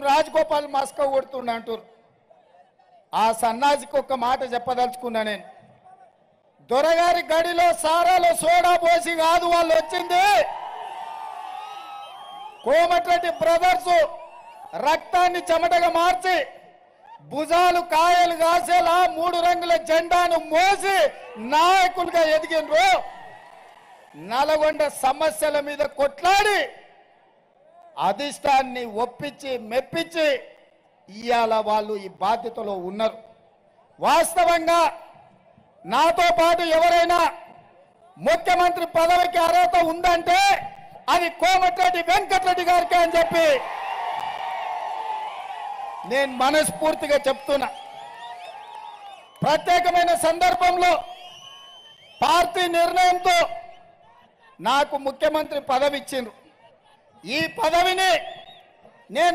Rajagopal Moscow కొడుతుండ అంటారు. ఆ సన్నాసికి ఒక మాట చెప్పదలుచుకున్నా నేను. దొరగారి గడిలో సారాలో సోడా పోసి కాదు వాళ్ళు వచ్చింది. కోమటిరెడ్డి బ్రదర్స్ రక్తాన్ని చెమటగా మార్చి భుజాలు కాయలు కాసేలా 3 రంగుల జెండాను మోసి నాయకులుగా ఎదిగినరు. నల్గొండ సమస్యల మీద కొట్లాడి అధిష్టాన్ని ఒప్పించి మెప్పించి ఇవాళ వాళ్ళు ఈ బాధ్యతలో ఉన్నారు. వాస్తవంగా నాతో పాటు ఎవరైనా ముఖ్యమంత్రి పదవికి అర్హత ఉందంటే అది కోమటిరెడ్డి వెంకటరెడ్డి గారికి అని చెప్పి నేను మనస్ఫూర్తిగా చెప్తున్నా. ప్రత్యేకమైన సందర్భంలో పార్టీ నిర్ణయంతో నాకు ముఖ్యమంత్రి పదవి ఇచ్చిండ్రు. ఈ పదవిని నేను